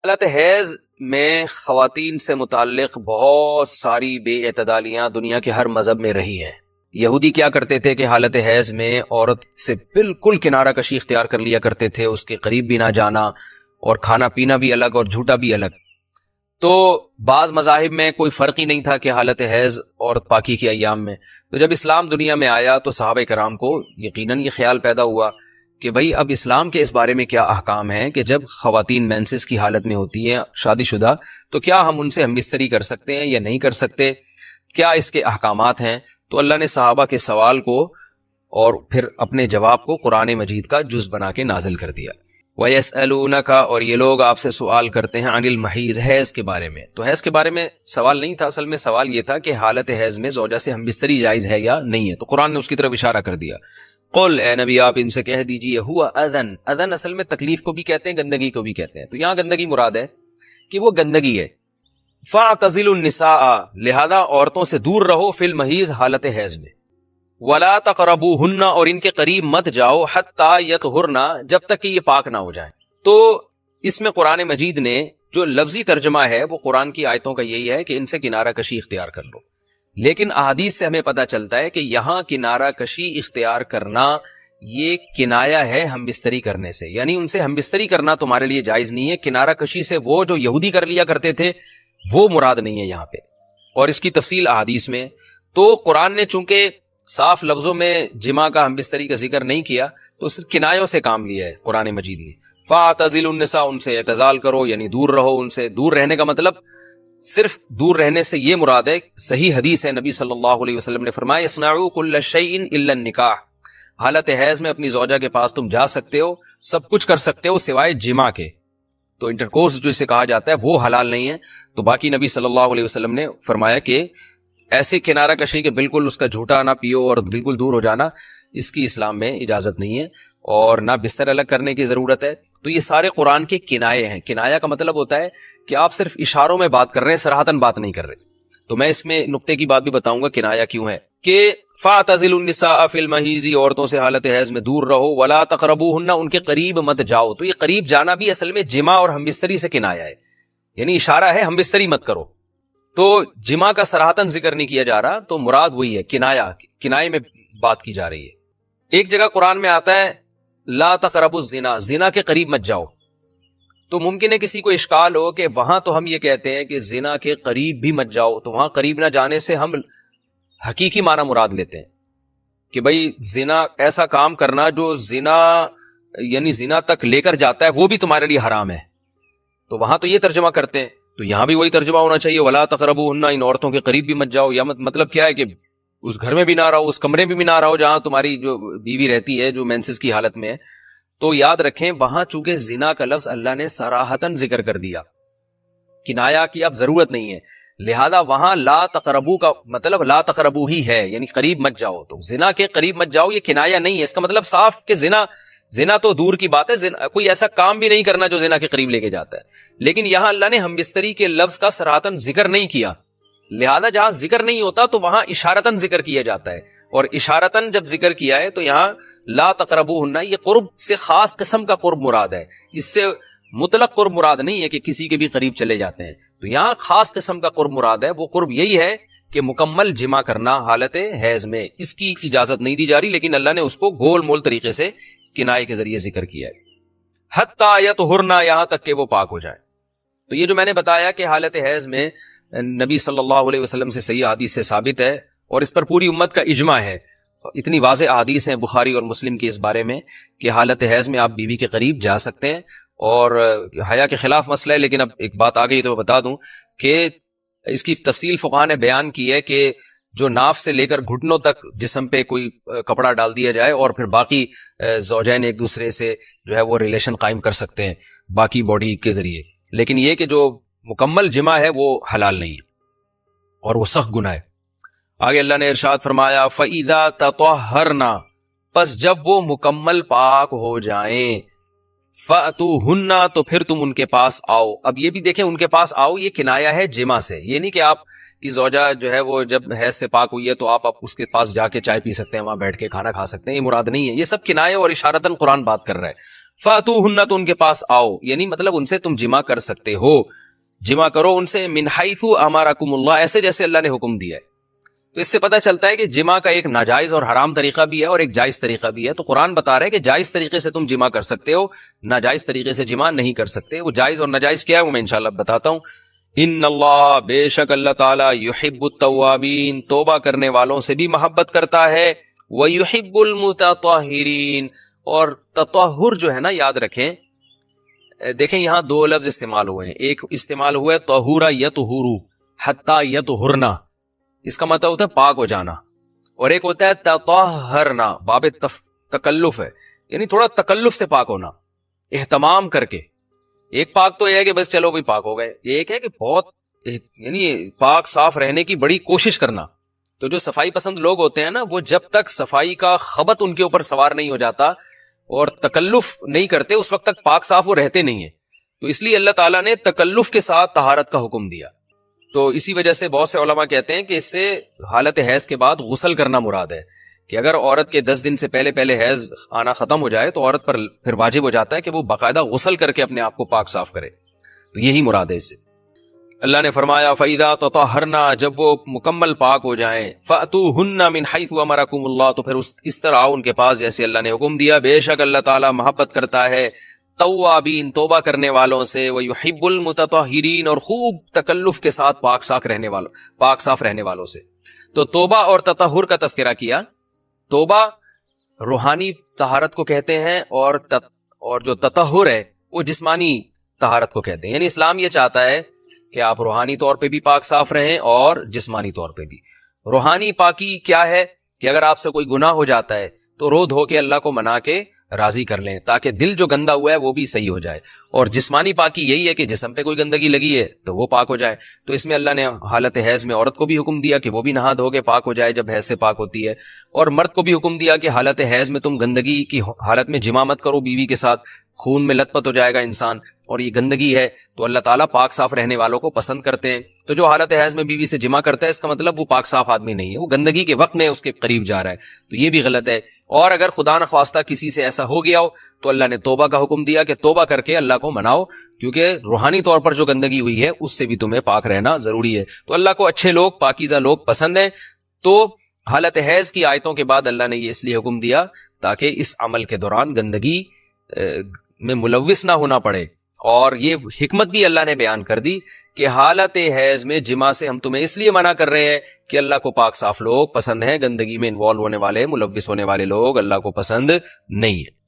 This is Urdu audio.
حالت حیض میں خواتین سے متعلق بہت ساری بے اعتدالیاں دنیا کے ہر مذہب میں رہی ہیں۔ یہودی کیا کرتے تھے کہ حالت حیض میں عورت سے بالکل کنارہ کشی اختیار کر لیا کرتے تھے، اس کے قریب بھی نہ جانا، اور کھانا پینا بھی الگ اور جھوٹا بھی الگ۔ تو بعض مذاہب میں کوئی فرق ہی نہیں تھا کہ حالت حیض عورت پاکی کے ایام میں۔ تو جب اسلام دنیا میں آیا تو صحابہ کرام کو یقیناً یہ خیال پیدا ہوا کہ بھئی اب اسلام کے اس بارے میں کیا احکام ہیں کہ جب خواتین مینسز کی حالت میں ہوتی ہیں شادی شدہ، تو کیا ہم ان سے ہم بستری کر سکتے ہیں یا نہیں کر سکتے، کیا اس کے احکامات ہیں؟ تو اللہ نے صحابہ کے سوال کو اور پھر اپنے جواب کو قرآن مجید کا جز بنا کے نازل کر دیا۔ وَيَسْأَلُونَكَ، اور یہ لوگ آپ سے سوال کرتے ہیں، عن المحیض، حیض کے بارے میں۔ تو حیض کے بارے میں سوال نہیں تھا، اصل میں سوال یہ تھا کہ حالت حیض میں زوجہ سے ہم بستری جائز ہے یا نہیں ہے، تو قرآن نے اس کی طرف اشارہ کر دیا۔ قل، اے نبی آپ ان سے کہہ دیجئے، ہوا اذن، اذن اصل میں تکلیف کو بھی کہتے ہیں، گندگی کو بھی کہتے ہیں، تو یہاں گندگی مراد ہے کہ وہ گندگی ہے۔ فاعتزلوا النساء، لہذا عورتوں سے دور رہو، فی المحیض، حالت حیض میں، ولا تقربوہن، اور ان کے قریب مت جاؤ، حتی یطہرن، جب تک کہ یہ پاک نہ ہو جائیں۔ تو اس میں قرآن مجید نے جو لفظی ترجمہ ہے وہ قرآن کی آیتوں کا یہی ہے کہ ان سے کنارہ کشی اختیار کر لو، لیکن احادیث سے ہمیں پتہ چلتا ہے کہ یہاں کنارہ کشی اختیار کرنا یہ کنایا ہے ہم بستری کرنے سے، یعنی ان سے ہم بستری کرنا تمہارے لیے جائز نہیں ہے۔ کنارہ کشی سے وہ جو یہودی کر لیا کرتے تھے وہ مراد نہیں ہے یہاں پہ، اور اس کی تفصیل احادیث میں۔ تو قرآن نے چونکہ صاف لفظوں میں جماع کا ہم بستری کا ذکر نہیں کیا تو صرف کنایوں سے کام لیا ہے قرآن مجید نے۔ فاعتزلوا النساء، ان سے اعتزال کرو، یعنی دور رہو ان سے۔ دور رہنے کا مطلب صرف دور رہنے سے یہ مراد ہے، صحیح حدیث ہے، نبی صلی اللہ علیہ وسلم نے فرمایا، اصنعوا کل شیء الا النکاح، حالت حیض میں اپنی زوجہ کے پاس تم جا سکتے ہو، سب کچھ کر سکتے ہو سوائے جماع کے۔ تو انٹرکورس جو اسے کہا جاتا ہے وہ حلال نہیں ہے۔ تو باقی نبی صلی اللہ علیہ وسلم نے فرمایا کہ ایسے کنارہ کشی کہ بالکل اس کا جھوٹا نہ پیو اور بالکل دور ہو جانا، اس کی اسلام میں اجازت نہیں ہے، اور نہ بستر الگ کرنے کی ضرورت ہے۔ تو یہ سارے قرآن کے کنائے ہیں۔ کنایا کا مطلب ہوتا ہے کہ آپ صرف اشاروں میں بات کر رہے ہیں، صراحتاً بات نہیں کر رہے۔ تو میں اس میں نقطے کی بات بھی بتاؤں گا کنایا کیوں ہے، کہ فاعتزلوا النساء فی المحیض، عورتوں سے حالت حیض میں دور رہو، ولا تقربوہن، ان کے قریب مت جاؤ۔ تو یہ قریب جانا بھی اصل میں جماع اور ہم بستری سے کنایا ہے، یعنی اشارہ ہے ہم بستری مت کرو۔ تو جماع کا صراحتاً ذکر نہیں کیا جا رہا، تو مراد وہی ہے کنایا، کنائے میں بات کی جا رہی ہے۔ ایک جگہ قرآن میں آتا ہے لا تقربوا الزنا، زنا کے قریب مت جاؤ۔ تو ممکن ہے کسی کو اشکال ہو کہ وہاں تو ہم یہ کہتے ہیں کہ زنا کے قریب بھی مت جاؤ، تو وہاں قریب نہ جانے سے ہم حقیقی معنی مراد لیتے ہیں کہ بھئی زنا، ایسا کام کرنا جو زنا یعنی زنا تک لے کر جاتا ہے وہ بھی تمہارے لیے حرام ہے۔ تو وہاں تو یہ ترجمہ کرتے ہیں، تو یہاں بھی وہی ترجمہ ہونا چاہیے، ولا تقربوہن، ان عورتوں کے قریب بھی مت جاؤ۔ یا مطلب کیا ہے کہ اس گھر میں بھی نہ رہو، اس کمرے میں بھی نہ رہو جہاں تمہاری جو بیوی رہتی ہے جو مینسز کی حالت میں ہے۔ تو یاد رکھیں وہاں چونکہ زنا کا لفظ اللہ نے صراحتاً ذکر کر دیا، کنایا کی اب ضرورت نہیں ہے، لہذا وہاں لا تقربو کا مطلب لا تقربو ہی ہے، یعنی قریب مت جاؤ۔ تو زنا کے قریب مت جاؤ یہ کنایا نہیں ہے، اس کا مطلب صاف کہ زنا تو دور کی بات ہے، کوئی ایسا کام بھی نہیں کرنا جو زنا کے قریب لے کے جاتا ہے، لیکن یہاں اللہ نے ہم بستری کے لفظ کا صراحتاً ذکر نہیں کیا، لہذا جہاں ذکر نہیں ہوتا تو وہاں اشارتاً ذکر کیا جاتا ہے، اور اشارتاً جب ذکر کیا ہے تو یہاں لا تقربوہن، یہ قرب سے خاص قسم کا قرب مراد ہے، اس سے مطلق قرب مراد نہیں ہے کہ کسی کے بھی قریب چلے جاتے ہیں۔ تو یہاں خاص قسم کا قرب مراد ہے، وہ قرب یہی ہے کہ مکمل جمع کرنا حالت حیض میں، اس کی اجازت نہیں دی جا رہی، لیکن اللہ نے اس کو گول مول طریقے سے کنائے کے ذریعے ذکر کیا ہے، حتی یطہرن، یہاں تک کہ وہ پاک ہو جائیں۔ تو یہ جو میں نے بتایا کہ حالت حیض میں نبی صلی اللہ علیہ وسلم سے صحیح حدیث سے ثابت ہے، اور اس پر پوری امت کا اجماع ہے، اتنی واضح احادیث ہیں بخاری اور مسلم کی اس بارے میں کہ حالت حیض میں آپ بیوی کے قریب جا سکتے ہیں، اور حیا کے خلاف مسئلہ ہے، لیکن اب ایک بات آ گئی تو میں بتا دوں کہ اس کی تفصیل فقہاء نے بیان کی ہے کہ جو ناف سے لے کر گھٹنوں تک جسم پہ کوئی کپڑا ڈال دیا جائے، اور پھر باقی زوجین ایک دوسرے سے جو ہے وہ ریلیشن قائم کر سکتے ہیں باقی باڈی کے ذریعے، لیکن یہ کہ جو مکمل جمع ہے وہ حلال نہیں ہے اور وہ سخت گناہ ہے۔ آگے اللہ نے ارشاد فرمایا فَإِذَا تَطَهَّرْنَ، پس جب وہ مکمل پاک ہو جائیں، فَأْتُوهُنَّ، تو پھر تم ان کے پاس آؤ۔ اب یہ بھی دیکھیں ان کے پاس آؤ یہ کنایا ہے جمع سے، یہ نہیں کہ آپ کی زوجہ جو ہے وہ جب حیض سے پاک ہوئی ہے تو آپ اس کے پاس جا کے چائے پی سکتے ہیں، وہاں بیٹھ کے کھانا کھا سکتے ہیں، یہ مراد نہیں ہے، یہ سب کنایہ اور اشارتاً قرآن بات کر رہا ہے۔ فاتوہن تو ان کے پاس آؤ، یعنی مطلب ان سے تم جمع کر سکتے ہو، جمع کرو ان سے، من حیث امرکم اللہ، ایسے جیسے اللہ نے حکم دیا ہے۔ تو اس سے پتہ چلتا ہے کہ جمع کا ایک ناجائز اور حرام طریقہ بھی ہے اور ایک جائز طریقہ بھی ہے۔ تو قرآن بتا رہا ہے کہ جائز طریقے سے تم جمع کر سکتے ہو، ناجائز طریقے سے جمع نہیں کر سکتے۔ وہ جائز اور ناجائز کیا ہے وہ میں انشاءاللہ بتاتا ہوں۔ ان اللہ، بے شک اللہ تعالیٰ، یحب التوابین، توبہ کرنے والوں سے بھی محبت کرتا ہے، ویحب المتطہرین، اور تطہر جو ہے نا یاد رکھیں، دیکھیں یہاں دو لفظ استعمال ہوئے ہیں، ایک استعمال ہوا ہے طہورا یطہرو حتی یطہرنا، اس کا مطلب ہوتا ہے پاک ہو جانا، اور ایک ہوتا ہے تطہرنا، باب تکلف ہے، یعنی تھوڑا تکلف سے پاک ہونا، اہتمام کر کے۔ ایک پاک تو یہ ہے کہ بس چلو بھی پاک ہو گئے، ایک ہے کہ بہت یعنی پاک صاف رہنے کی بڑی کوشش کرنا۔ تو جو صفائی پسند لوگ ہوتے ہیں نا، وہ جب تک صفائی کا خبط ان کے اوپر سوار نہیں ہو جاتا اور تکلف نہیں کرتے، اس وقت تک پاک صاف وہ رہتے نہیں ہیں۔ تو اس لیے اللہ تعالیٰ نے تکلف کے ساتھ طہارت کا حکم دیا۔ تو اسی وجہ سے بہت سے علماء کہتے ہیں کہ اس سے حالت حیض کے بعد غسل کرنا مراد ہے، کہ اگر عورت کے 10 دن سے پہلے حیض آنا ختم ہو جائے تو عورت پر پھر واجب ہو جاتا ہے کہ وہ باقاعدہ غسل کر کے اپنے آپ کو پاک صاف کرے۔ تو یہی مراد ہے اس سے۔ اللہ نے فرمایا فَإِذَا تَطَهَّرْنَا، جب وہ مکمل پاک ہو جائیں، فَأْتُوهُنَّ مِنْ حَيْثُ أَمَرَكُمُ اللَّهُ، تو پھر اس طرح آؤ ان کے پاس جیسے اللہ نے حکم دیا۔ بے شک اللہ تعالیٰ محبت کرتا ہے توابین، توبہ کرنے والوں سے، وَيُحِبُّ الْمُتَطَهِّرِينَ، اور خوب تکلف کے ساتھ پاک صاف رہنے والوں سے۔ تو توبہ اور تطہر کا تذکرہ کیا۔ توبہ روحانی طہارت کو کہتے ہیں، اور جو تطہر ہے وہ جسمانی طہارت کو کہتے ہیں۔ یعنی اسلام یہ چاہتا ہے کہ آپ روحانی طور پہ بھی پاک صاف رہیں اور جسمانی طور پہ بھی۔ روحانی پاکی کیا ہے کہ اگر آپ سے کوئی گناہ ہو جاتا ہے تو رو دھو کے اللہ کو منا کے راضی کر لیں، تاکہ دل جو گندا ہوا ہے وہ بھی صحیح ہو جائے۔ اور جسمانی پاکی یہی ہے کہ جسم پہ کوئی گندگی لگی ہے تو وہ پاک ہو جائے۔ تو اس میں اللہ نے حالت حیض میں عورت کو بھی حکم دیا کہ وہ بھی نہا دھو کے پاک ہو جائے جب حیض سے پاک ہوتی ہے، اور مرد کو بھی حکم دیا کہ حالت حیض میں تم گندگی کی حالت میں جماع مت کرو بیوی کے ساتھ، خون میں لت پت ہو جائے گا انسان، اور یہ گندگی ہے۔ تو اللہ تعالیٰ پاک صاف رہنے والوں کو پسند کرتے ہیں۔ تو جو حالت حیض میں بیوی سے جماع کرتا ہے، اس کا مطلب وہ پاک صاف آدمی نہیں ہے، وہ گندگی کے وقت میں اس کے قریب جا رہا ہے، تو یہ بھی غلط ہے۔ اور اگر خدا نخواستہ کسی سے ایسا ہو گیا ہو تو اللہ نے توبہ کا حکم دیا کہ توبہ کر کے اللہ کو مناؤ، کیونکہ روحانی طور پر جو گندگی ہوئی ہے اس سے بھی تمہیں پاک رہنا ضروری ہے۔ تو اللہ کو اچھے لوگ، پاکیزہ لوگ پسند ہیں۔ تو حالت حیض کی آیتوں کے بعد اللہ نے یہ اس لیے حکم دیا تاکہ اس عمل کے دوران گندگی میں ملوث نہ ہونا پڑے۔ اور یہ حکمت بھی اللہ نے بیان کر دی کہ حالت حیض میں جماع سے ہم تمہیں اس لیے منع کر رہے ہیں کہ اللہ کو پاک صاف لوگ پسند ہیں، گندگی میں انوالو ہونے والے، ملوث ہونے والے لوگ اللہ کو پسند نہیں ہیں۔